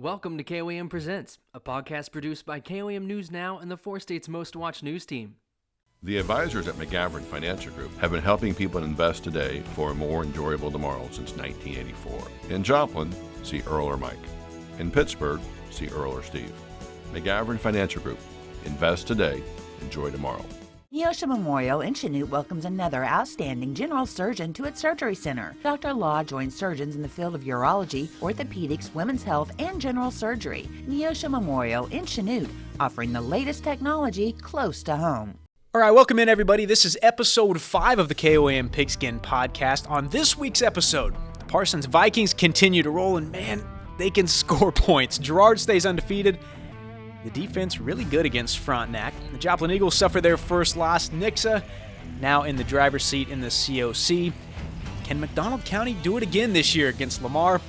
Welcome to koam-presents, a podcast produced by KOAM News Now and the 4 States' most watched news team. The advisors at McGavran Financial Group have been helping people invest today for a more enjoyable tomorrow since 1984. In Joplin, see Earl or Mike. In Pittsburgh, see Earl or Steve. McGavran Financial Group. Invest today, enjoy tomorrow. Neosho Memorial in Chanute welcomes another outstanding general surgeon to its surgery center. Dr. Law joins surgeons in the field of urology, orthopedics, women's health, and general surgery. Neosho Memorial in Chanute, offering the latest technology close to home. All right, welcome in, everybody. This is episode 5 of the KOAM Pigskin podcast. On this week's episode, the Parsons Vikings continue to roll, and man, they can score points. Girard stays undefeated. The defense really good against Frontenac. The Joplin Eagles suffer their first loss. Nixa now in the driver's seat in the COC. Can McDonald County do it again this year against Lamar?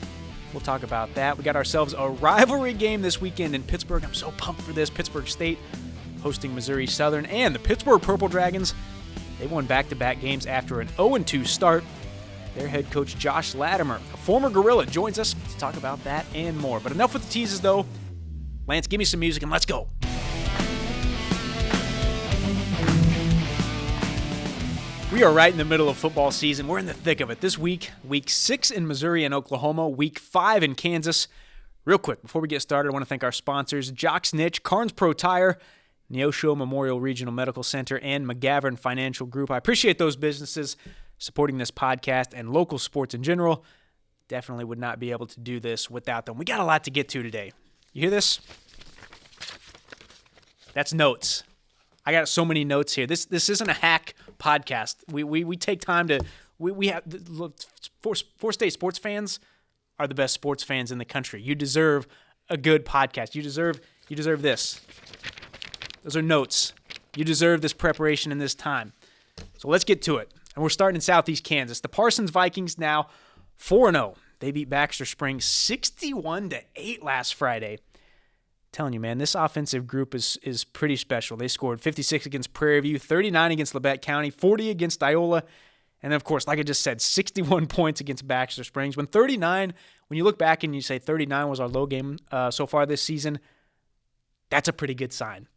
We'll talk about that. We got ourselves a rivalry game this weekend in Pittsburgh. I'm so pumped for this. Pittsburgh State hosting Missouri Southern, and the Pittsburgh Purple Dragons. They won back-to-back games after an 0-2 start. Their head coach Josh Latimer, a former Gorilla, joins us to talk about that and more. But enough with the teases, though. Lance, give me some music and let's go. We are right in the middle of football season. We're in the thick of it. This week, week 6 in Missouri and Oklahoma, week 5 in Kansas. Real quick, before we get started, I want to thank our sponsors, Jock's Niche, Carnes Pro Tire, Neosho Memorial Regional Medical Center, and McGavran Financial Group. I appreciate those businesses supporting this podcast and local sports in general. Definitely would not be able to do this without them. We got a lot to get to today. You hear this? That's notes. I got so many notes here. This isn't a hack podcast. We take time to we have four state sports fans are the best sports fans in the country. You deserve a good podcast. You deserve this. Those are notes. You deserve this preparation and this time. So let's get to it. And we're starting in Southeast Kansas. The Parsons Vikings now 4-0. They beat Baxter Springs 61-8 last Friday. Telling you, man, this offensive group is pretty special. They scored 56 against Prairie View, 39 against Labette County, 40 against Iola, and then, of course, like I just said, 61 points against Baxter Springs. When you look back and you say 39 was our low game so far this season, that's a pretty good sign.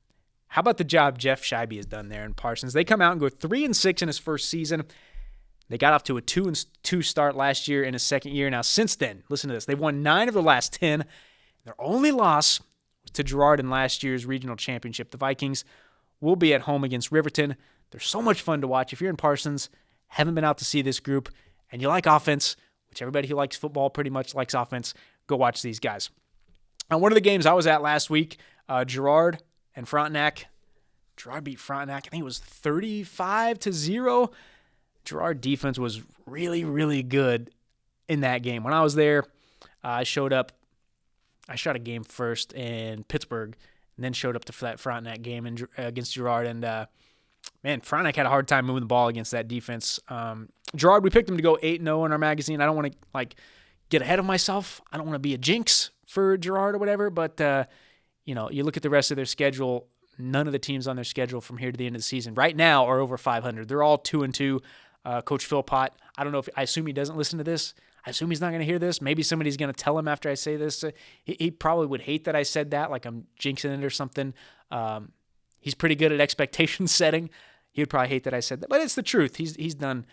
How about the job Jeff Scheibe has done there in Parsons? They come out and go 3-6 in his first season. They got off to a 2-2 start last year in his second year. Now, since then, listen to this. They won 9 of the last 10. Their only loss was to Girard in last year's regional championship. The Vikings will be at home against Riverton. They're so much fun to watch. If you're in Parsons, haven't been out to see this group, and you like offense, which everybody who likes football pretty much likes offense, go watch these guys. On one of the games I was at last week, Girard and Frontenac. Girard beat Frontenac. I think it was 35-0. Girard defense was really, really good in that game. When I was there, I showed up. I shot a game first in Pittsburgh and then showed up to that Frontenac game against Girard. And, man, Frontenac had a hard time moving the ball against that defense. Girard, we picked them to go 8-0 in our magazine. I don't want to, get ahead of myself. I don't want to be a jinx for Girard or whatever. But, you look at the rest of their schedule. None of the teams on their schedule from here to the end of the season right now are over 500. They're all 2-2. Coach Philpott, I don't know I assume he doesn't listen to this. I assume he's not going to hear this. Maybe somebody's going to tell him after I say this. He probably would hate that I said that, like I'm jinxing it or something. He's pretty good at expectation setting. He would probably hate that I said that, but it's the truth. He's done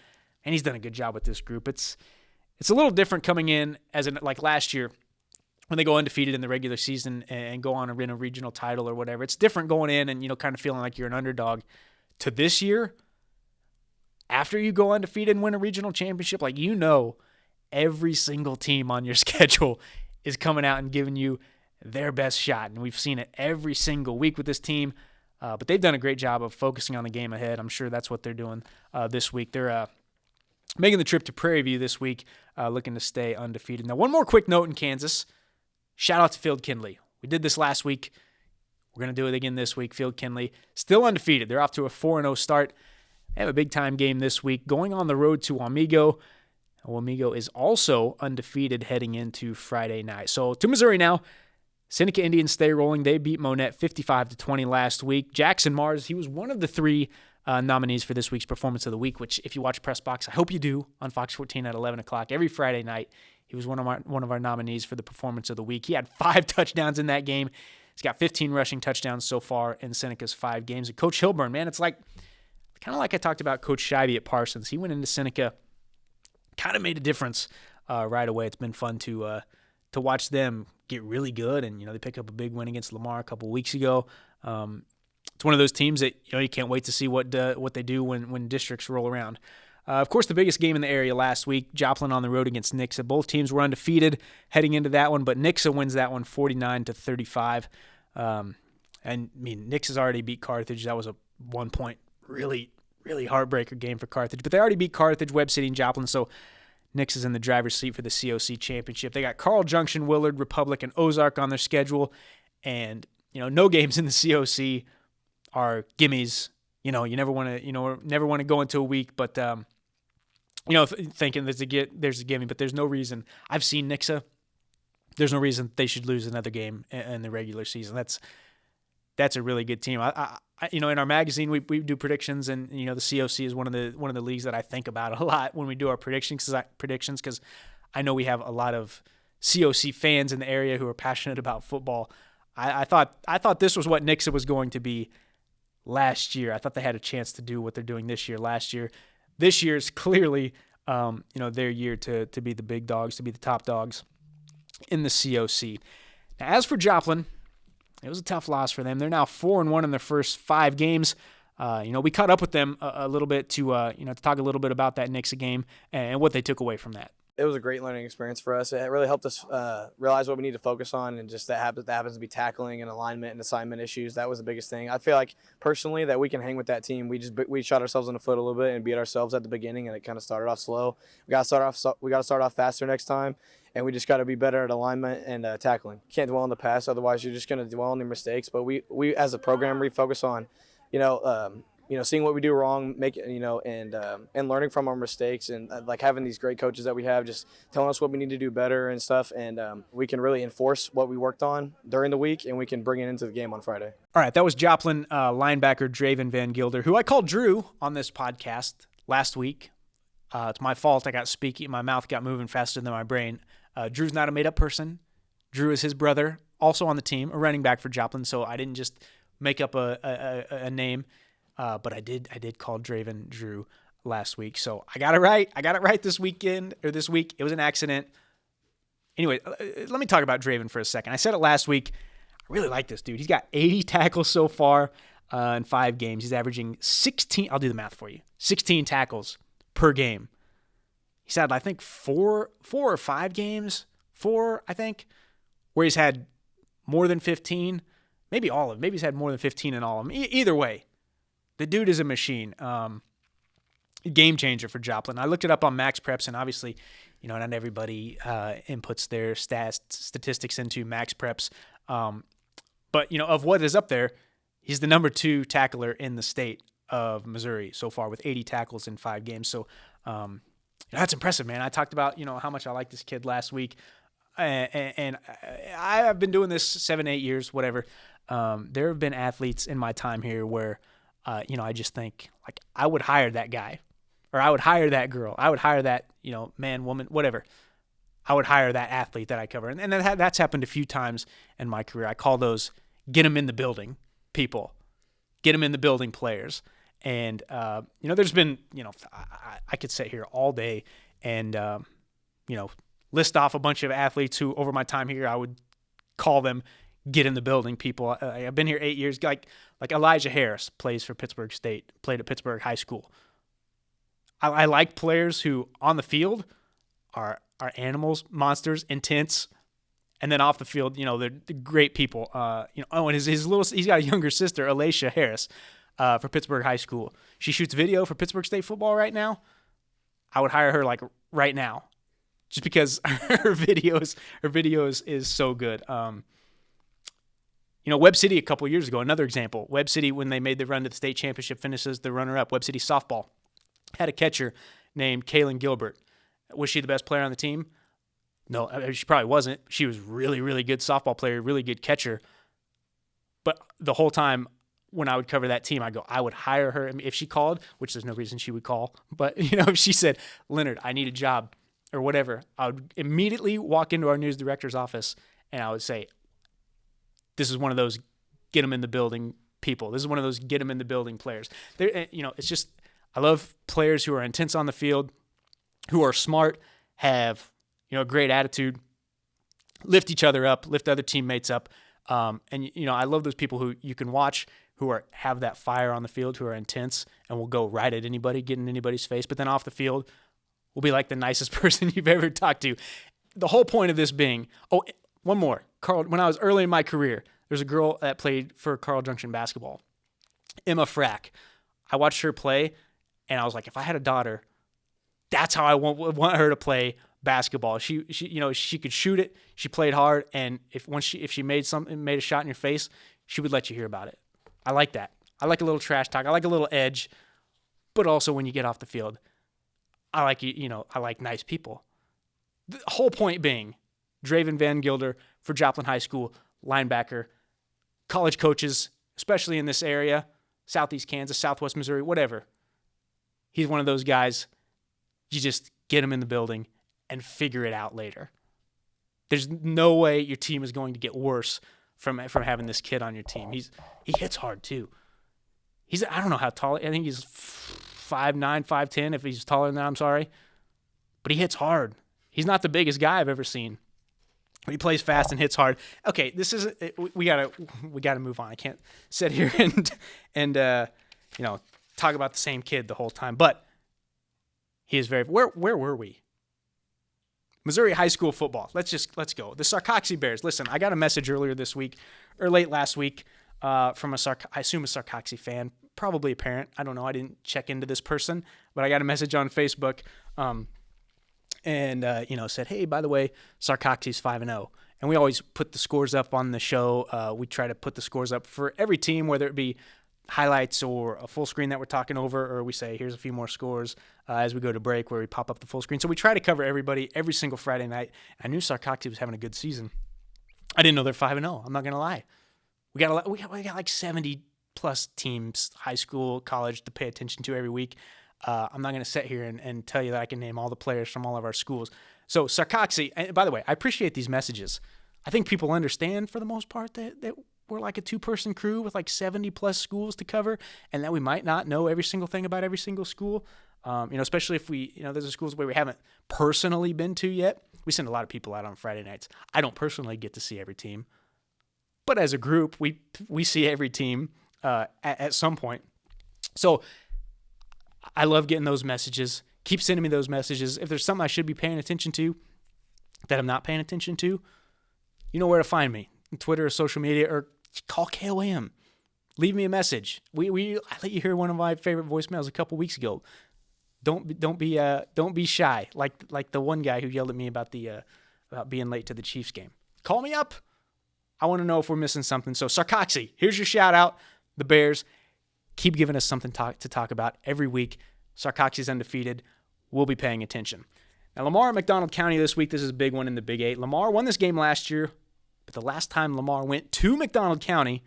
a good job with this group. It's a little different coming in like last year when they go undefeated in the regular season and go on and win a regional title or whatever. It's different going in and kind of feeling like you're an underdog to this year. After you go undefeated and win a regional championship, every single team on your schedule is coming out and giving you their best shot. And we've seen it every single week with this team. But they've done a great job of focusing on the game ahead. I'm sure that's what they're doing this week. They're making the trip to Prairie View this week, looking to stay undefeated. Now, one more quick note in Kansas. Shout out to Field Kinley. We did this last week. We're going to do it again this week. Field Kinley, still undefeated. They're off to a 4-0 start. They have a big-time game this week, going on the road to Wamego. Wamego is also undefeated heading into Friday night. So to Missouri now. Seneca Indians stay rolling. They beat Monette 55-20 last week. Jackson Mars, he was one of the 3 nominees for this week's Performance of the Week, which if you watch Press Box, I hope you do, on Fox 14 at 11 o'clock every Friday night. He was one of our nominees for the performance of the week. He had 5 touchdowns in that game. He's got 15 rushing touchdowns so far in Seneca's 5 games. And Coach Hilburn, man, it's like kind of like I talked about Coach Scheibe at Parsons. He went into Seneca, kind of made a difference right away. It's been fun to watch them get really good, and they pick up a big win against Lamar a couple of weeks ago. It's one of those teams that you can't wait to see what they do when districts roll around. Of course, the biggest game in the area last week, Joplin on the road against Nixa. Both teams were undefeated heading into that one, but Nixa wins that one 49-35. And Nixa's already beat Carthage. That was a 1-point, really, really heartbreaker game for Carthage. But they already beat Carthage, Webb City, and Joplin, so Nixa's in the driver's seat for the COC championship. They got Carl Junction, Willard, Republic, and Ozark on their schedule, and no games in the COC are gimmies. You never want to go into a week, but thinking there's a gimme, but there's no reason. I've seen Nixa. There's no reason they should lose another game in the regular season. That's a really good team. I in our magazine we do predictions, and the COC is one of the leagues that I think about a lot when we do our predictions because I know we have a lot of COC fans in the area who are passionate about football. I thought this was what Nixa was going to be last year. I thought they had a chance to do what they're doing this year. This year is clearly their year to be the big dogs, to be the top dogs in the COC. Now, as for Joplin, it was a tough loss for them. They're now 4-1 in their first 5 games. We caught up with them a little bit to talk a little bit about that Nixa game and what they took away from that. It was a great learning experience for us. It really helped us realize what we need to focus on, and just that happens to be tackling and alignment and assignment issues. That was the biggest thing. I feel like personally that we can hang with that team. We shot ourselves in the foot a little bit and beat ourselves at the beginning, and it kind of started off slow. We got to start off faster next time, and we just got to be better at alignment and tackling. Can't dwell on the past, otherwise you're just going to dwell on your mistakes. But we as a program refocus on, seeing what we do wrong, and learning from our mistakes, and like having these great coaches that we have, just telling us what we need to do better and stuff, and we can really enforce what we worked on during the week, and we can bring it into the game on Friday. All right, that was Joplin linebacker Draven Van Gilder, who I called Drew on this podcast last week. It's my fault. I got speaky. My mouth got moving faster than my brain. Drew's not a made-up person. Drew is his brother, also on the team, a running back for Joplin, so I didn't just make up a name. But I did call Draven Drew last week, so I got it right. I got it right this week. It was an accident. Anyway, let me talk about Draven for a second. I said it last week. I really like this dude. He's got 80 tackles so far in 5 games. He's averaging 16. I'll do the math for you. 16 tackles per game. He's had, I think, 4 or 5 games. 4, I think, where he's had more than 15. Maybe all of them. Maybe he's had more than 15 in all of them. Either way. The dude is a machine. Game changer for Joplin. I looked it up on Max Preps, and obviously, not everybody inputs their statistics into Max Preps. But, of what is up there, he's the number 2 tackler in the state of Missouri so far with 80 tackles in 5 games. So that's impressive, man. I talked about, how much I like this kid last week. And I've been doing this 7-8 years, whatever. There have been athletes in my time here where I just think, like, I would hire that guy, or I would hire that girl. I would hire that, man, woman, whatever. I would hire that athlete that I cover. And that's happened a few times in my career. I call those get them in the building people, get them in the building players. And, there's been, I could sit here all day and, list off a bunch of athletes who over my time here, I would call them get in the building people. I've been here 8 years. Like Elijah Harris plays for Pittsburgh State, played at Pittsburgh High School. I like players who on the field are animals, monsters, intense, and then off the field, they're great people. And he's got a younger sister, Alicia Harris, for Pittsburgh High School. She shoots video for Pittsburgh State football right now. I would hire her like right now, just because her videos is so good. Webb City a couple years ago, another example. Webb City, when they made the run to the state championship, finishes the runner-up. Webb City softball had a catcher named Kaylin Gilbert. Was she the best player on the team? No, she probably wasn't. She was really, really good softball player, really good catcher. But the whole time when I would cover that team, I would hire her. I mean, if she called, which there's no reason she would call, but if she said, Leonard, I need a job. or whatever, I would immediately walk into our news director's office and I would say, this is one of those get them in the building people. This is one of those get them in the building players. It's just, I love players who are intense on the field, who are smart, have, a great attitude, lift each other up, lift other teammates up. I love those people who you can watch who have that fire on the field, who are intense and will go right at anybody, get in anybody's face. But then off the field, will be like the nicest person you've ever talked to. The whole point of this being, one more. Carl, when I was early in my career, there's a girl that played for Carl Junction basketball, Emma Frack. I watched her play, and I was like, if I had a daughter, that's how I want her to play basketball. She could shoot it. She played hard, and if she made a shot in your face, she would let you hear about it. I like that. I like a little trash talk. I like a little edge, but also when you get off the field, I like nice people. The whole point being, Draven Van Gilder for Joplin High School, linebacker, college coaches, especially in this area, Southeast Kansas, Southwest Missouri, whatever. He's one of those guys, you just get him in the building and figure it out later. There's no way your team is going to get worse from having this kid on your team. He hits hard too. I don't know how tall. I think he's 5'9", 5'10". If he's taller than that, I'm sorry. But he hits hard. He's not the biggest guy I've ever seen. He plays fast and hits hard. Okay, this is we gotta move on. I can't sit here and talk about the same kid the whole time. But he is very. Where were we? Missouri high school football. Let's go. The Sarcoxy Bears. Listen, I got a message earlier this week or late last week from I assume a Sarcoxy fan, probably a parent. I don't know. I didn't check into this person, but I got a message on Facebook. Said, hey, by the way, Sarcoxy's 5-0. And we always put the scores up on the show. We try to put the scores up for every team, whether it be highlights or a full screen that we're talking over, or we say, here's a few more scores as we go to break where we pop up the full screen. So we try to cover everybody every single Friday night. I knew Sarcoxy was having a good season. I didn't know they're 5-0. I'm not going to lie. We got like 70-plus teams, high school, college, to pay attention to every week. I'm not going to sit here and tell you that I can name all the players from all of our schools. So Sarcoxy, and by the way, I appreciate these messages. I think people understand for the most part that we're like a two-person crew with like 70-plus schools to cover, and that we might not know every single thing about every single school. Especially if there's schools where we haven't personally been to yet. We send a lot of people out on Friday nights. I don't personally get to see every team, but as a group, we see every team at some point. So I love getting those messages. Keep sending me those messages. If there's something I should be paying attention to that I'm not paying attention to, you know where to find me. Twitter or social media, or call KOM. Leave me a message. I let you hear one of my favorite voicemails a couple weeks ago. Don't be shy. Like the one guy who yelled at me about being late to the Chiefs game. Call me up. I want to know if we're missing something. So Sarcoxy, here's your shout out. The Bears, keep giving us something to talk about every week. Sarcoxy's undefeated. We'll be paying attention. Now Lamar and McDonald County this week. This is a big one in the Big 8. Lamar won this game last year, but the last time Lamar went to McDonald County,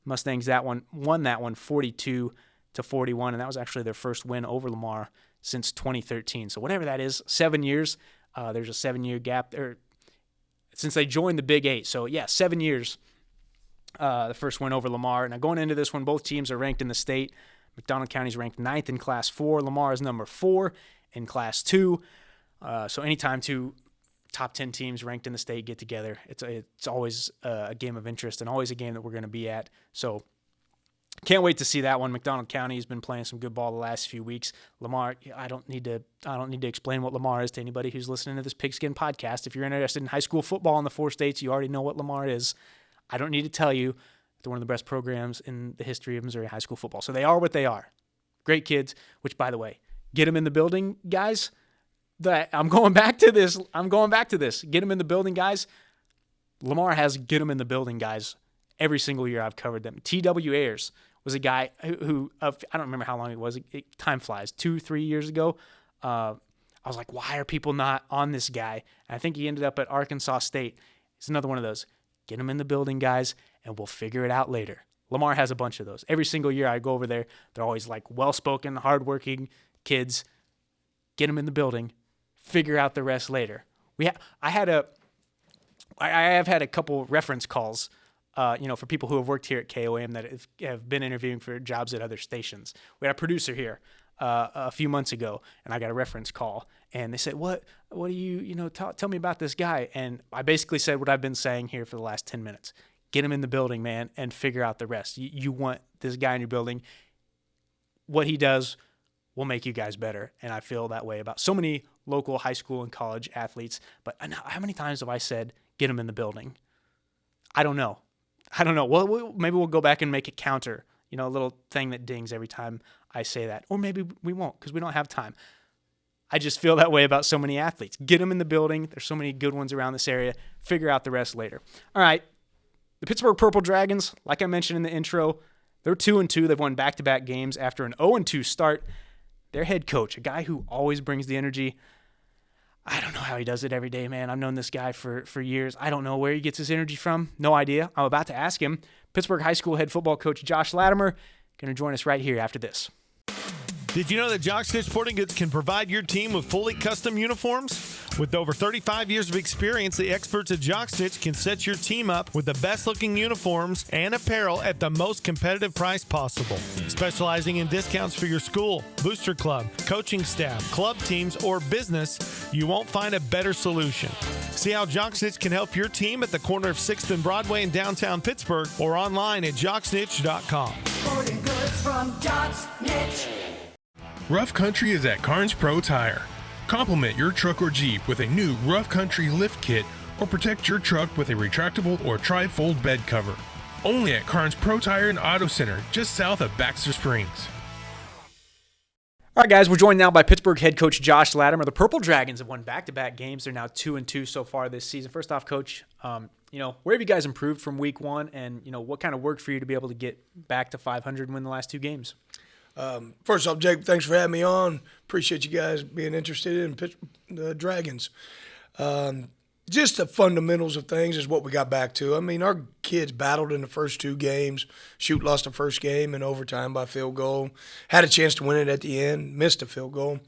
Mustangs won that one 42-41, and that was actually their first win over Lamar since 2013. So whatever that is, 7 years. There's a 7-year gap there since they joined the Big 8. So yeah, 7 years. The first win over Lamar. Now going into this one, both teams are ranked in the state. McDonald County's ranked 9th in Class 4. Lamar is number 4 in Class 2. So anytime two top 10 teams ranked in the state get together, it's always a game of interest and always a game that we're going to be at. So can't wait to see that one. McDonald County has been playing some good ball the last few weeks. Lamar, I don't need to explain what Lamar is to anybody who's listening to this Pigskin podcast. If you're interested in high school football in the 4 states, you already know what Lamar is. I don't need to tell you they're one of the best programs in the history of Missouri high school football. So they are what they are. Great kids, which, by the way, get them in the building, guys. I'm going back to this. Get them in the building, guys. Lamar has get them in the building, guys, every single year I've covered them. T.W. Ayers was a guy who I don't remember how long it was. Time flies. 2-3 years ago. I was like, why are people not on this guy? And I think he ended up at Arkansas State. It's another one of those. Get them in the building, guys, and we'll figure it out later. Lamar has a bunch of those. Every single year I go over there, they're always like well-spoken, hardworking kids. Get them in the building, figure out the rest later. I have had a couple reference calls, for people who have worked here at KOAM that have been interviewing for jobs at other stations. We had a producer here a few months ago, and I got a reference call, and they said, "What do you tell me about this guy?" And I basically said what I've been saying here for the last 10 minutes. Get him in the building, man, and figure out the rest. You want this guy in your building. What he does will make you guys better, and I feel that way about so many local high school and college athletes. But how many times have I said, get him in the building? I don't know. Well, maybe we'll go back and make it counter, a little thing that dings every time I say that. Or maybe we won't because we don't have time. I just feel that way about so many athletes. Get them in the building. There's so many good ones around this area. Figure out the rest later. All right. The Pittsburgh Purple Dragons, like I mentioned in the intro, they're 2-2. They've won back-to-back games after an 0-2 start. Their head coach, a guy who always brings the energy. I don't know how he does it every day, man. I've known this guy for years. I don't know where he gets his energy from. No idea. I'm about to ask him. Pittsburgh High School head football coach Josh Latimer going to join us right here after this. Did you know that Jock Stitch Sporting Goods can provide your team with fully custom uniforms? With over 35 years of experience, the experts at Jock Stitch can set your team up with the best-looking uniforms and apparel at the most competitive price possible. Specializing in discounts for your school, booster club, coaching staff, club teams, or business, you won't find a better solution. See how Jock Stitch can help your team at the corner of 6th and Broadway in downtown Pittsburgh or online at jocksnitch.com. Sporting goods from Jock Stitch. Rough Country is at Carnes Pro Tire. Complement your truck or Jeep with a new Rough Country lift kit or protect your truck with a retractable or tri-fold bed cover. Only at Carnes Pro Tire and Auto Center, just south of Baxter Springs. All right, guys, we're joined now by Pittsburgh head coach Josh Latimer. The Purple Dragons have won back-to-back games. They're now 2-2 so far this season. First off, Coach, where have you guys improved from week one, and what kind of worked for you to be able to get back to 500 and win the last two games? First off, Jake, thanks for having me on. Appreciate you guys being interested in the Dragons. Just the fundamentals of things is what we got back to. I mean, our kids battled in the first two games. Lost the first game in overtime by field goal. Had a chance to win it at the end. Missed a field goal.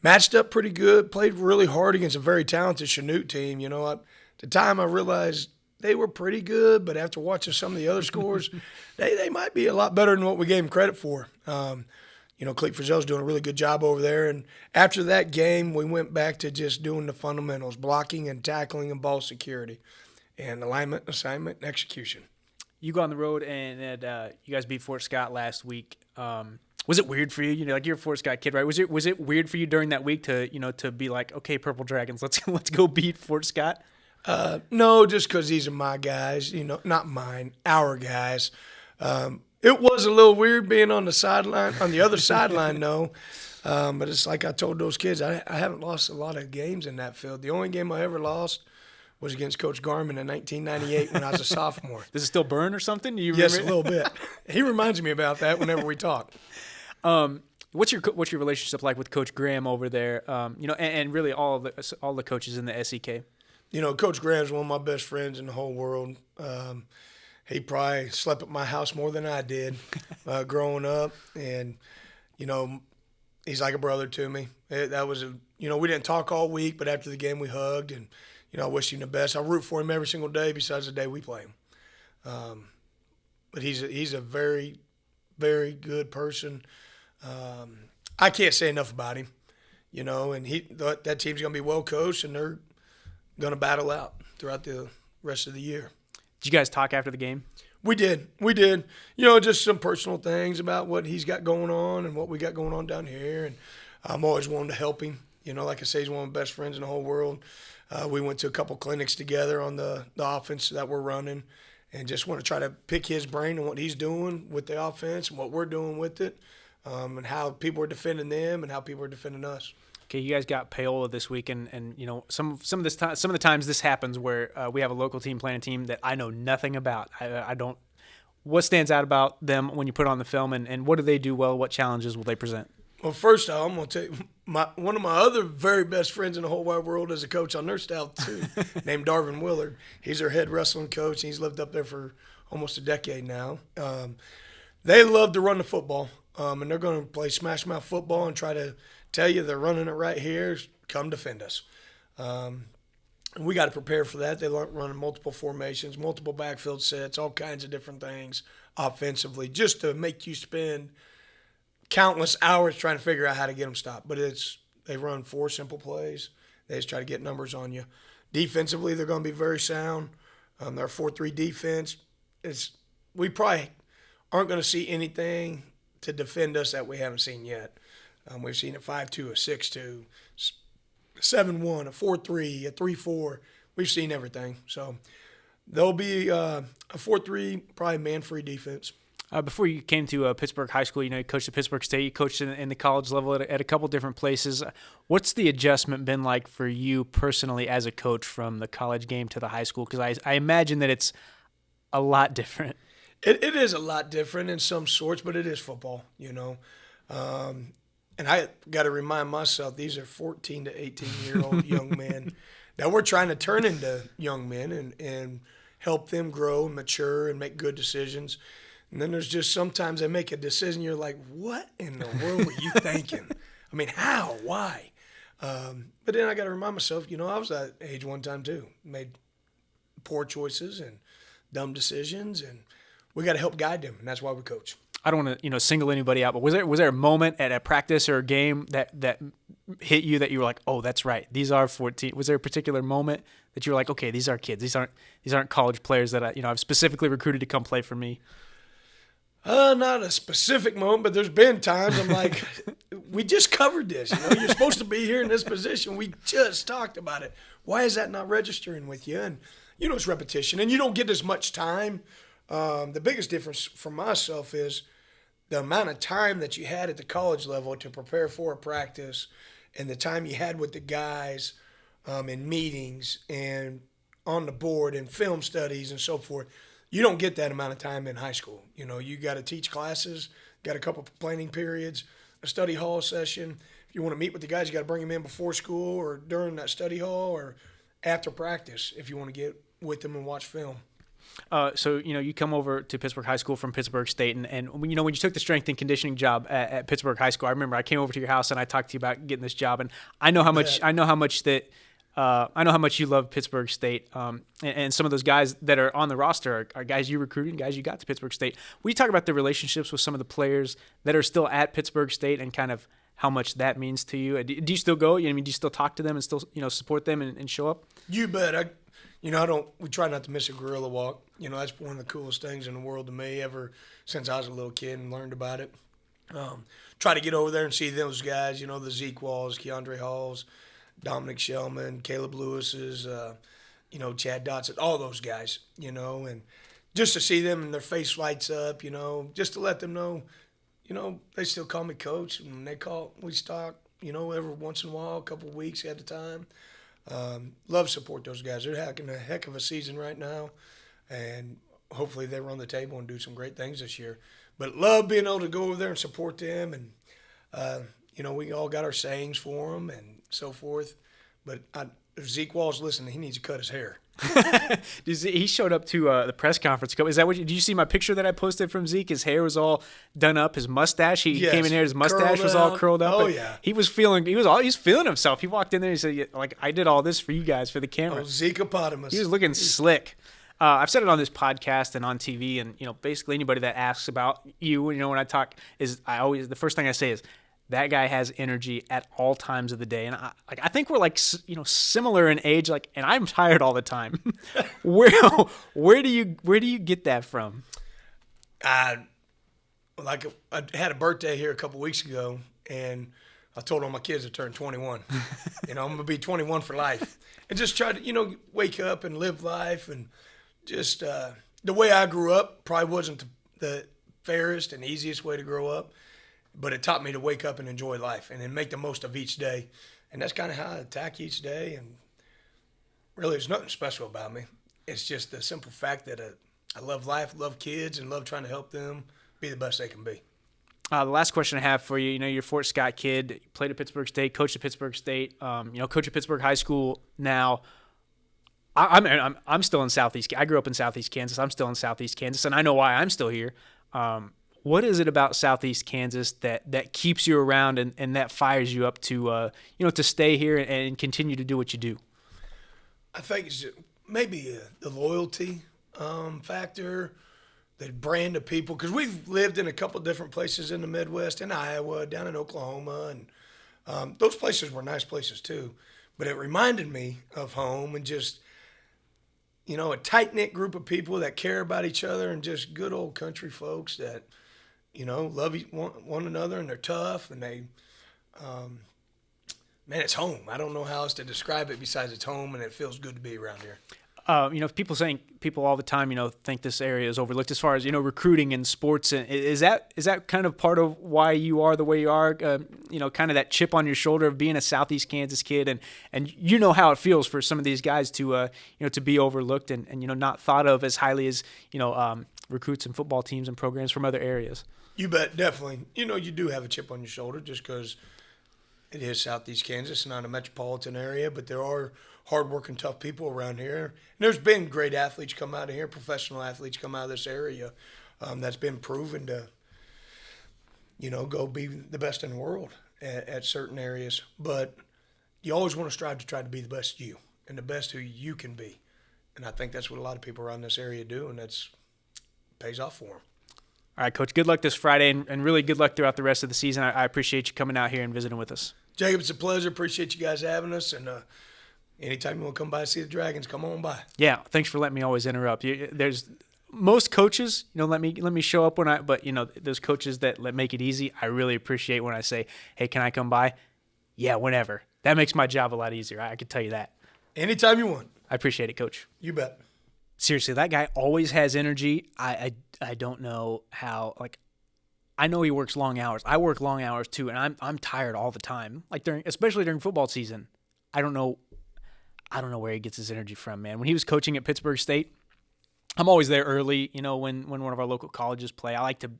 Matched up pretty good. Played really hard against a very talented Chanute team. At the time I realized they were pretty good, but after watching some of the other scores, they might be a lot better than what we gave them credit for. Cleet Frizzell's doing a really good job over there. And after that game, we went back to just doing the fundamentals, blocking and tackling and ball security, and alignment, assignment, and execution. You go on the road, and you guys beat Fort Scott last week. Was it weird for you? You're a Fort Scott kid, right? Was it weird for you during that week to be like, okay, Purple Dragons, let's go beat Fort Scott? No, just because these are my guys, not mine, our guys. It was a little weird being on the sideline, on the other sideline, though. But it's like I told those kids, I haven't lost a lot of games in that field. The only game I ever lost was against Coach Garman in 1998 when I was a sophomore. Does it still burn or something? Yes, a little bit. He reminds me about that whenever we talk. What's your relationship like with Coach Graham over there? And really all the coaches in the SEK. Coach Graham's one of my best friends in the whole world. He probably slept at my house more than I did growing up. And, he's like a brother to me. We didn't talk all week, but after the game we hugged. And, I wish him the best. I root for him every single day besides the day we play him. But he's a very, very good person. I can't say enough about him, and that team's going to be well coached, and they're going to battle out throughout the rest of the year. Did you guys talk after the game? We did. Just some personal things about what he's got going on and what we got going on down here. And I'm always wanting to help him. Like I say, he's one of my best friends in the whole world. We went to a couple clinics together on the offense that we're running and just want to try to pick his brain on what he's doing with the offense and what we're doing with it, and how people are defending them and how people are defending us. Okay, you guys got Paola this week, and some of the times this happens where we have a local team playing a team that I know nothing about. I don't. What stands out about them when you put it on the film, and what do they do well? What challenges will they present? Well, first off, I'm going to tell you, one of my other very best friends in the whole wide world is a coach on their staff too, named Darvin Willard. He's their head wrestling coach, and he's lived up there for almost a decade now. They love to run the football, and they're going to play smash mouth football and try to tell you they're running it right here, come defend us. And we got to prepare for that. They run multiple formations, multiple backfield sets, all kinds of different things offensively, just to make you spend countless hours trying to figure out how to get them stopped. But they run 4 simple plays. They just try to get numbers on you. Defensively, they're going to be very sound. They're a 4-3 defense. We probably aren't going to see anything to defend us that we haven't seen yet. We've seen a 5-2, a 6-2, 7-1, a 4-3, a 3-4. We've seen everything. So they'll be a 4-3, probably man-free defense. Before you came to Pittsburgh High School, you coached at Pittsburgh State. You coached in the college level at a couple different places. What's the adjustment been like for you personally as a coach from the college game to the high school? Because I imagine that it's a lot different. It is a lot different in some sorts, but it is football, And I got to remind myself, these are 14 to 18-year-old young men that we're trying to turn into young men and help them grow and mature and make good decisions. And then there's just sometimes they make a decision, you're like, what in the world were you thinking? I mean, how? Why? But then I got to remind myself, I was that age one time too. Made poor choices and dumb decisions, and we got to help guide them, and that's why we coach. I don't want to, single anybody out, but was there a moment at a practice or a game that hit you that you were like, oh, that's right, these are 14? Was there a particular moment that you were like, okay, these are kids, these aren't college players that I've specifically recruited to come play for me? Not a specific moment, but there's been times I'm like, we just covered this. You're supposed to be here in this position. We just talked about it. Why is that not registering with you? And it's repetition, and you don't get as much time. The biggest difference for myself is the amount of time that you had at the college level to prepare for a practice, and the time you had with the guys in meetings and on the board and film studies and so forth. You don't get that amount of time in high school. You got to teach classes, got a couple planning periods, a study hall session. If you want to meet with the guys, you got to bring them in before school or during that study hall or after practice if you want to get with them and watch film. So you come over to Pittsburgh High School from Pittsburgh State, and when you took the strength and conditioning job at Pittsburgh High School, I remember I came over to your house and I talked to you about getting this job, and I know how much you love Pittsburgh State, and some of those guys that are on the roster are guys you recruited, guys you got to Pittsburgh State. Will you talk about the relationships with some of the players that are still at Pittsburgh State and kind of how much that means to you? Do you still go? Do you still talk to them and still support them and show up? You bet. We try not to miss a gorilla walk. That's one of the coolest things in the world to me ever since I was a little kid and learned about it. Try to get over there and see those guys, the Zeke Walls, Keandre Halls, Dominic Shellman, Caleb Lewis's, Chad Dotson, all those guys, and just to see them and their face lights up, just to let them know, they still call me coach, and we talk, every once in a while, a couple of weeks at a time. Love to support those guys. They're having a heck of a season right now, and hopefully they run the table and do some great things this year. But love being able to go over there and support them, and we all got our sayings for them and so forth. But if Zeke Wall's listening, he needs to cut his hair. He showed up to the press conference. Is that did you see my picture that I posted from Zeke? His hair was all done up. His mustache. He came in here. His mustache was all curled up. Oh yeah. He was feeling himself. He walked in there and he said, I did all this for you guys for the camera. Oh, Zeke-opotamus. He was looking slick. I've said it on this podcast and on TV, and basically anybody that asks about you, when I talk, the first thing I say is, that guy has energy at all times of the day, and I think we're similar in age, and I'm tired all the time. Where do you get that from? I had a birthday here a couple weeks ago, and I told all my kids to turn 21. I'm gonna be 21 for life, and just try to wake up and live life, and just the way I grew up probably wasn't the fairest and easiest way to grow up. But it taught me to wake up and enjoy life and then make the most of each day. And that's kind of how I attack each day. And really, there's nothing special about me. It's just the simple fact that I love life, love kids, and love trying to help them be the best they can be. The last question I have for you, you're a Fort Scott kid, you played at Pittsburgh State, coached at Pittsburgh State, coach at Pittsburgh High School now. I'm still in Southeast. I grew up in Southeast Kansas. I'm still in Southeast Kansas, and I know why I'm still here. What is it about Southeast Kansas that keeps you around and that fires you up to to stay here and continue to do what you do? I think it's maybe the loyalty factor, the brand of people, because we've lived in a couple different places in the Midwest, in Iowa, down in Oklahoma, and those places were nice places too. But it reminded me of home and just, a tight-knit group of people that care about each other and just good old country folks that, love one another, and they're tough, and they, man, it's home. I don't know how else to describe it besides it's home, and it feels good to be around here. People all the time, think this area is overlooked as far as, recruiting and sports. Is that kind of part of why you are the way you are? Kind of that chip on your shoulder of being a Southeast Kansas kid, and how it feels for some of these guys to to be overlooked and not thought of as highly as recruits and football teams and programs from other areas. You bet, definitely. You do have a chip on your shoulder just because it is Southeast Kansas, not a metropolitan area, but there are hard-working, tough people around here. And there's been great athletes come out of here, professional athletes come out of this area that's been proven to, go be the best in the world at certain areas. But you always want to strive to try to be the best you and the best who you can be. And I think that's what a lot of people around this area do, and that's pays off for them. All right, Coach, good luck this Friday, and really good luck throughout the rest of the season. I appreciate you coming out here and visiting with us. Jacob, it's a pleasure. Appreciate you guys having us, and anytime you want to come by and see the Dragons, come on by. Yeah, thanks for letting me always interrupt. There's most coaches, let me show up but those coaches that make it easy, I really appreciate when I say, hey, can I come by? Yeah, whenever. That makes my job a lot easier. I can tell you that. Anytime you want. I appreciate it, Coach. You bet. Seriously, that guy always has energy. I don't know how. I know he works long hours. I work long hours too, and I'm tired all the time. Especially during football season. I don't know where he gets his energy from, man. When he was coaching at Pittsburgh State, I'm always there early. When one of our local colleges play, I like to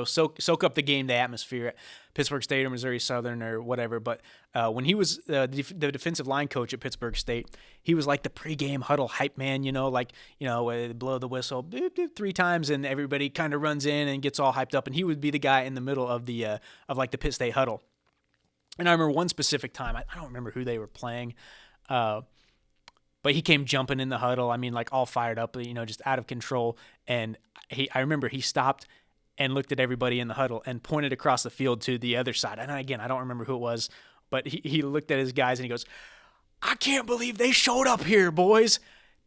soak up the game, the atmosphere at Pittsburgh State or Missouri Southern or whatever. But when he was the defensive line coach at Pittsburgh State, he was like the pregame huddle hype man. Blow the whistle boop, boop, 3 times, and everybody kind of runs in and gets all hyped up. And he would be the guy in the middle of the Pitt State huddle. And I remember one specific time. I don't remember who they were playing. But he came jumping in the huddle. All fired up, just out of control. And I remember he stopped and looked at everybody in the huddle and pointed across the field to the other side. And again, I don't remember who it was, but he looked at his guys and he goes, I can't believe they showed up here, boys.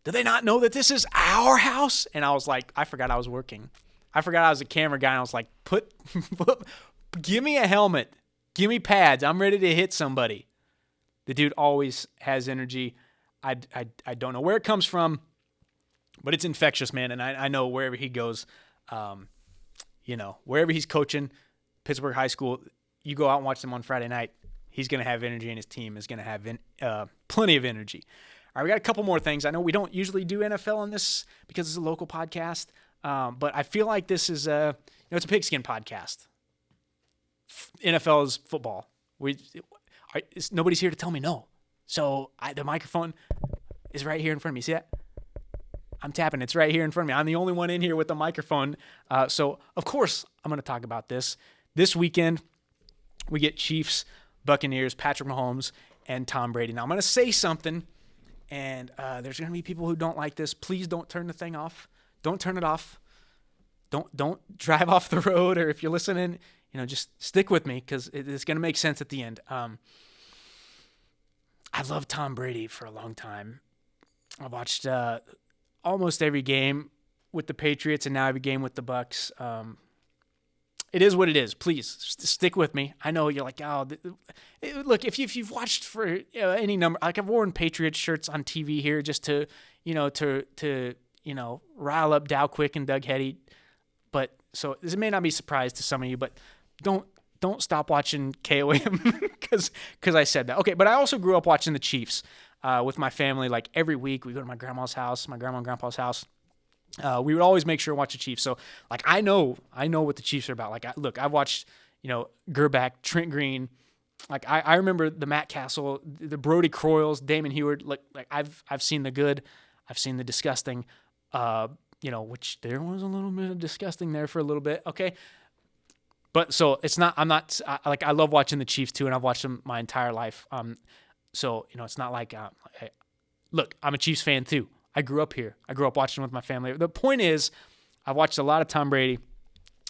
Do they not know that this is our house? And I was like, I forgot I was working. I forgot I was a camera guy. And I was like, give me a helmet. Give me pads. I'm ready to hit somebody. The dude always has energy. I don't know where it comes from, but it's infectious, man. And I know wherever he goes, wherever he's coaching, Pittsburgh High School, you go out and watch them on Friday night, he's going to have energy, and his team is going to have plenty of energy. All right, we got a couple more things. I know we don't usually do NFL on this because it's a local podcast, but I feel like this is it's a Pigskin podcast. NFL is football. Nobody's here to tell me no. So the microphone is right here in front of me. See that? I'm tapping. It's right here in front of me. I'm the only one in here with the microphone. So, of course, I'm going to talk about this. This weekend, we get Chiefs, Buccaneers, Patrick Mahomes, and Tom Brady. Now, I'm going to say something, and there's going to be people who don't like this. Please don't turn the thing off. Don't turn it off. Don't drive off the road, or if you're listening, just stick with me because it's going to make sense at the end. I've loved Tom Brady for a long time. I've watched almost every game with the Patriots and now every game with the Bucs. It is what it is. Please stick with me. I know you're like, look, if you've watched for any number, like I've worn Patriots shirts on TV here just to rile up Dow Quick and Doug Heddy. But so this may not be a surprise to some of you, but don't stop watching KOM because I said that. Okay, but I also grew up watching the Chiefs with my family. Like every week, we go to my grandma's house, my grandma and grandpa's house. We would always make sure to watch the Chiefs. So like I know what the Chiefs are about. Like I've watched Gerback, Trent Green. Like I remember the Matt Castle, the Brody Croyles, Damon Heward. Like I've seen the good, I've seen the disgusting. Which there was a little bit of disgusting there for a little bit. Okay. But so it's not. I'm not like I love watching the Chiefs too, and I've watched them my entire life. So it's not like look, I'm a Chiefs fan too. I grew up here. I grew up watching with my family. The point is, I've watched a lot of Tom Brady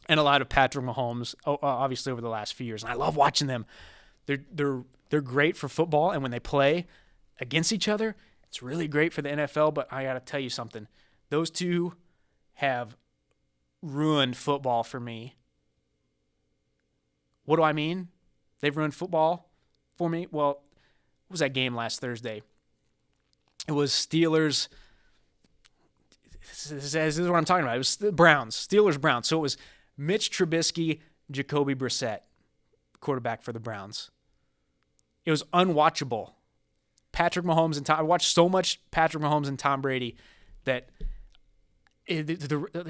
and a lot of Patrick Mahomes, obviously over the last few years, and I love watching them. They're great for football, and when they play against each other, it's really great for the NFL. But I got to tell you something: those two have ruined football for me. What do I mean? They've ruined football for me. Well, what was that game last Thursday? It was Steelers. This is what I'm talking about. It was the Browns, Steelers-Browns. So it was Mitch Trubisky, Jacoby Brissett, quarterback for the Browns. It was unwatchable. Patrick Mahomes and I watched so much Patrick Mahomes and Tom Brady that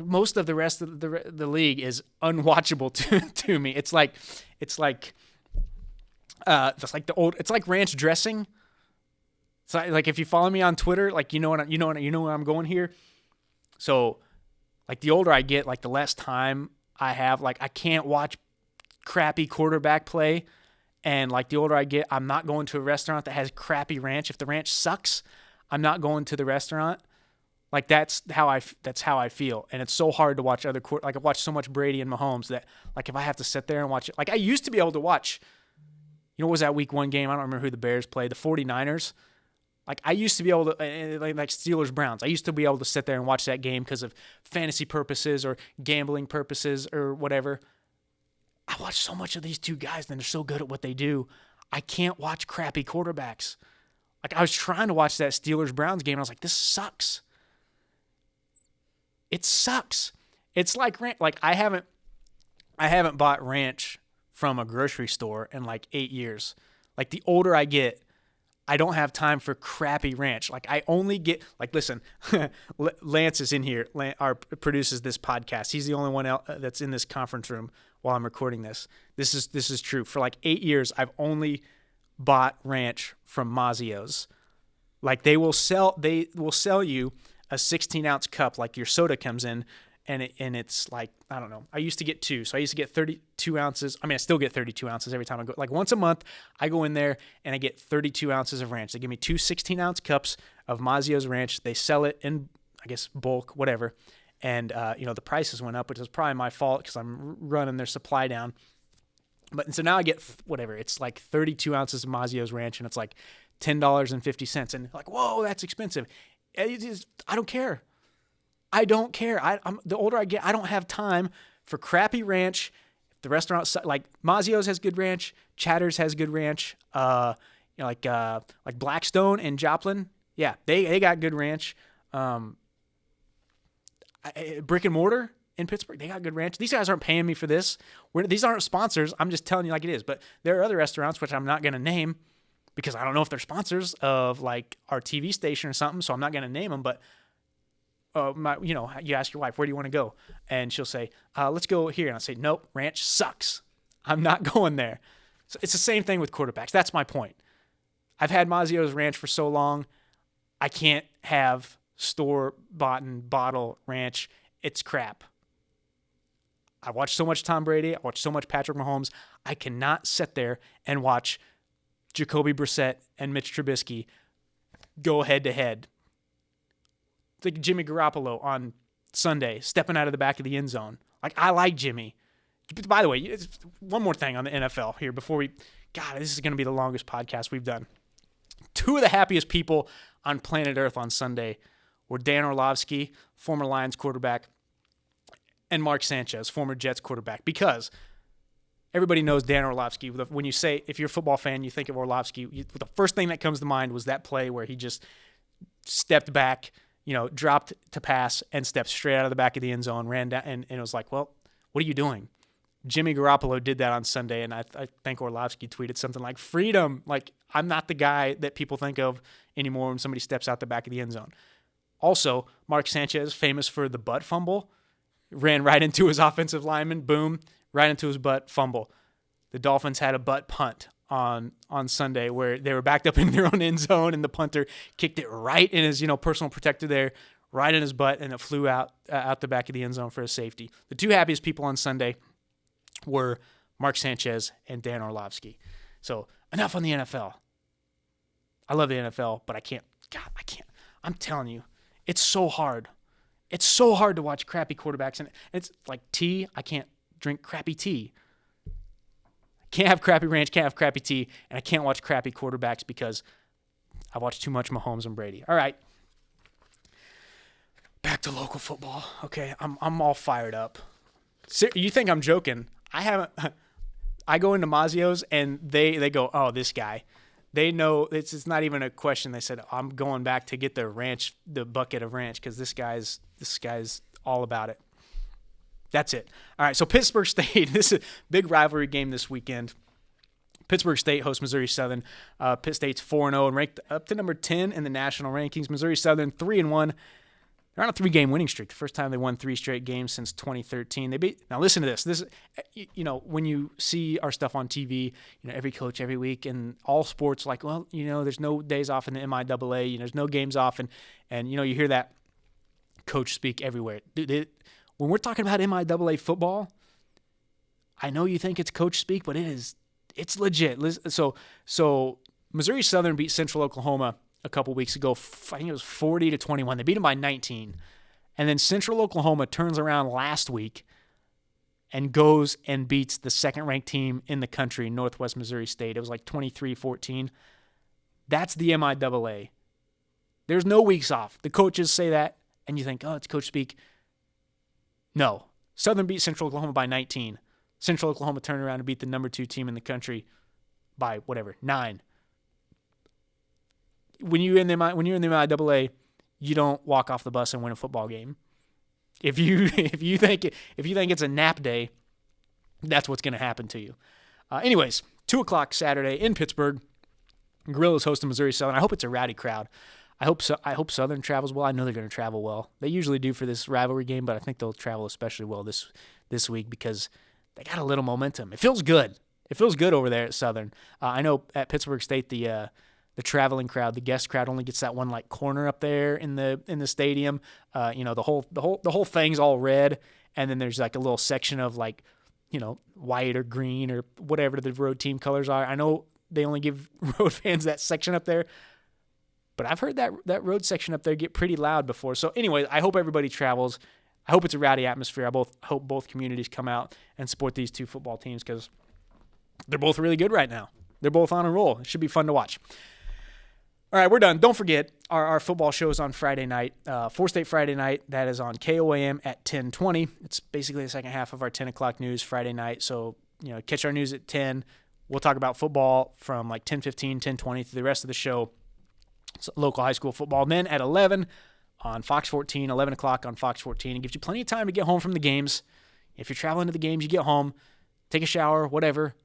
most of the rest of the league is unwatchable to me. It's like ranch dressing. It's like if you follow me on Twitter, like you know where I'm going here. So, like the older I get, like the less time I have. Like I can't watch crappy quarterback play, and like the older I get, I'm not going to a restaurant that has crappy ranch. If the ranch sucks, I'm not going to the restaurant. Like that's how I feel, and it's so hard to watch other like I've watched so much Brady and Mahomes that like if I have to sit there and watch it, like I used to be able to watch. What was that week 1 game? I don't remember who the Bears played. The 49ers. Like I used to be able to like Steelers Browns. I used to be able to sit there and watch that game because of fantasy purposes or gambling purposes or whatever. I watch so much of these two guys, and they're so good at what they do. I can't watch crappy quarterbacks. Like I was trying to watch that Steelers Browns game, and I was like, this sucks. It sucks. It's like I haven't bought ranch from a grocery store in like 8 years. Like the older I get, I don't have time for crappy ranch. Like I only get listen, Lance is in here. Produces this podcast. He's the only one that's in this conference room while I'm recording this. This is true. For like 8 years, I've only bought ranch from Mazio's. Like they will sell you a 16-ounce cup, like your soda comes in, and it's like, I don't know. I used to get 2, so I used to get 32 ounces. I mean, I still get 32 ounces every time I go. Like once a month, I go in there and I get 32 ounces of ranch. They give me 2 16-ounce cups of Mazio's ranch. They sell it in, I guess, bulk, whatever. And the prices went up, which is probably my fault because I'm running their supply down. But so now I get whatever. It's like 32 ounces of Mazio's ranch, and it's like $10.50. And like, whoa, that's expensive. I don't care. I'm the older I get, I don't have time for crappy ranch. The restaurant, like Mazio's has good ranch, Chatter's has good ranch. Like Blackstone and Joplin, yeah, they got good ranch. Brick and Mortar in Pittsburgh, they got good ranch. These guys aren't paying me for this. These aren't sponsors. I'm just telling you like it is. But there are other restaurants which I'm not going to name, because I don't know if they're sponsors of like our TV station or something, so I'm not going to name them. But you ask your wife, where do you want to go? And she'll say, let's go here. And I'll say, nope, ranch sucks. I'm not going there. So it's the same thing with quarterbacks. That's my point. I've had Mazio's ranch for so long, I can't have store-bought and bottle ranch. It's crap. I watch so much Tom Brady. I watch so much Patrick Mahomes. I cannot sit there and watch Jacoby Brissett and Mitch Trubisky go head-to-head. It's like Jimmy Garoppolo on Sunday, stepping out of the back of the end zone. Like, I like Jimmy. By the way, one more thing on the NFL here before we... God, this is going to be the longest podcast we've done. 2 of the happiest people on planet Earth on Sunday were Dan Orlovsky, former Lions quarterback, and Mark Sanchez, former Jets quarterback, because everybody knows Dan Orlovsky. When you say, if you're a football fan, you think of Orlovsky, the first thing that comes to mind was that play where he just stepped back, dropped to pass and stepped straight out of the back of the end zone, ran down, and it was like, well, what are you doing? Jimmy Garoppolo did that on Sunday, and I think Orlovsky tweeted something like, freedom. Like, I'm not the guy that people think of anymore when somebody steps out the back of the end zone. Also, Mark Sanchez, famous for the butt fumble, ran right into his offensive lineman, boom, right into his butt, fumble. The Dolphins had a butt punt on Sunday where they were backed up in their own end zone, and the punter kicked it right in his personal protector there, right in his butt, and it flew out the back of the end zone for a safety. The 2 happiest people on Sunday were Mark Sanchez and Dan Orlovsky. So enough on the NFL. I love the NFL, but I can't. I'm telling you, it's so hard. It's so hard to watch crappy quarterbacks. And it's like tea. I can't drink crappy tea. I can't have crappy ranch, can't have crappy tea, and I can't watch crappy quarterbacks because I watch too much Mahomes and Brady. All right. Back to local football. Okay, I'm all fired up. You think I'm joking? I go into Mazzio's and they go, oh, this guy. They know it's not even a question. They said, I'm going back to get the bucket of ranch because this guy's all about it. That's it. All right, so Pittsburgh State, this is a big rivalry game this weekend. Pittsburgh State hosts Missouri Southern. Pitt State's 4-0 and ranked up to number 10 in the national rankings. Missouri Southern 3-1. They're on a 3-game winning streak. The first time they won 3 straight games since 2013. Now listen to this. This, when you see our stuff on TV, every coach every week and all sports, like, well, there's no days off in the MIAA. There's no games off, and you hear that coach speak everywhere. Dude, when we're talking about MIAA football, I know you think it's coach speak, but it's legit. So Missouri Southern beat Central Oklahoma a couple weeks ago. I think it was 40-21. They beat them by 19. And then Central Oklahoma turns around last week and goes and beats the second-ranked team in the country, Northwest Missouri State. It was like 23-14. That's the MIAA. There's no weeks off. The coaches say that, and you think, oh, it's coach speak. No. Southern beat Central Oklahoma by 19. Central Oklahoma turned around and beat the number 2 team in the country by 9. When you're in the MIAA, you don't walk off the bus and win a football game. If you think it's a nap day, that's what's going to happen to you. Anyways, 2:00 Saturday in Pittsburgh. Gorillas hosting Missouri Southern. I hope it's a rowdy crowd. I hope Southern travels well. I know they're going to travel well. They usually do for this rivalry game, but I think they'll travel especially well this week because they got a little momentum. It feels good. It feels good over there at Southern. I know at Pittsburgh State the traveling crowd, the guest crowd, only gets that one like corner up there in the stadium. The whole thing's all red, and then there's like a little section of like, white or green or whatever the road team colors are. I know they only give road fans that section up there, but I've heard that road section up there get pretty loud before. So anyway, I hope everybody travels. I hope it's a rowdy atmosphere. I hope both communities come out and support these two football teams because they're both really good right now. They're both on a roll. It should be fun to watch. All right, we're done. Don't forget, our football show is on Friday night, 4 State Friday night. That is on KOAM at 10:20. It's basically the second half of our 10 o'clock news Friday night. So, catch our news at 10. We'll talk about football from like 10:15, 10:20 through the rest of the show. It's local high school football. And then at 11 on Fox 14, 11 o'clock on Fox 14. It gives you plenty of time to get home from the games. If you're traveling to the games, you get home, take a shower, whatever.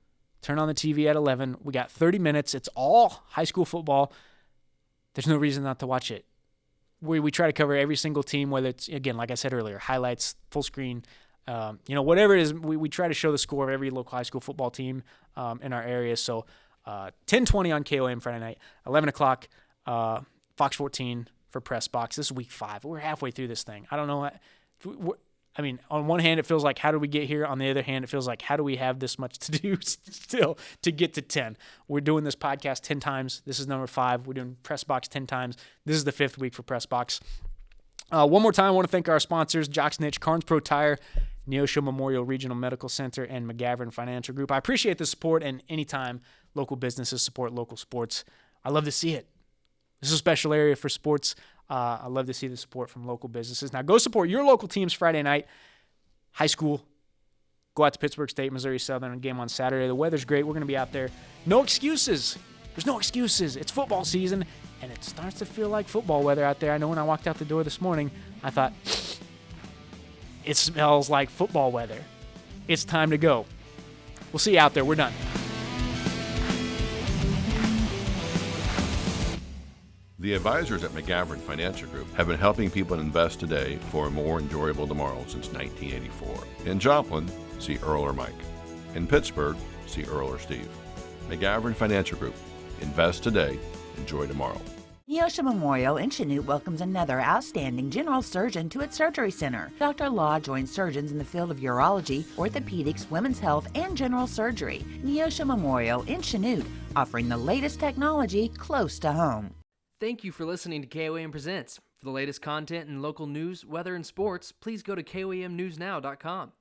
Turn on the TV at 11. We got 30 minutes. It's all high school football. There's no reason not to watch it. We try to cover every single team, whether it's, again, like I said earlier, highlights, full screen, whatever it is. We try to show the score of every local high school football team in our area. So 10:20 on KOM Friday night, 11 o'clock, Fox 14 for Press Box. This is week 5. We're halfway through this thing. I don't know. I mean, on one hand, it feels like, how do we get here? On the other hand, it feels like, how do we have this much to do still to get to 10? We're doing this podcast 10 times. This is number 5. We're doing Press Box 10 times. This is the 5th week for Press Box. One more time, I want to thank our sponsors, Jock's Niche, Carnes Pro Tire, Neosho Memorial Regional Medical Center, and McGavran Financial Group. I appreciate the support, and anytime local businesses support local sports, I love to see it. This is a special area for sports. I love to see the support from local businesses. Now, go support your local teams Friday night. High school. Go out to Pittsburgh State, Missouri Southern, a game on Saturday. The weather's great. We're going to be out there. No excuses. There's no excuses. It's football season, and it starts to feel like football weather out there. I know when I walked out the door this morning, I thought, it smells like football weather. It's time to go. We'll see you out there. We're done. The advisors at McGavran Financial Group have been helping people invest today for a more enjoyable tomorrow since 1984. In Joplin, see Earl or Mike. In Pittsburgh, see Earl or Steve. McGavran Financial Group. Invest today, enjoy tomorrow. Neosho Memorial in Chanute welcomes another outstanding general surgeon to its surgery center. Dr. Law joins surgeons in the field of urology, orthopedics, women's health, and general surgery. Neosho Memorial in Chanute, offering the latest technology close to home. Thank you for listening to KOAM-presents. For the latest content and local news, weather, and sports, please go to koamnewsnow.com.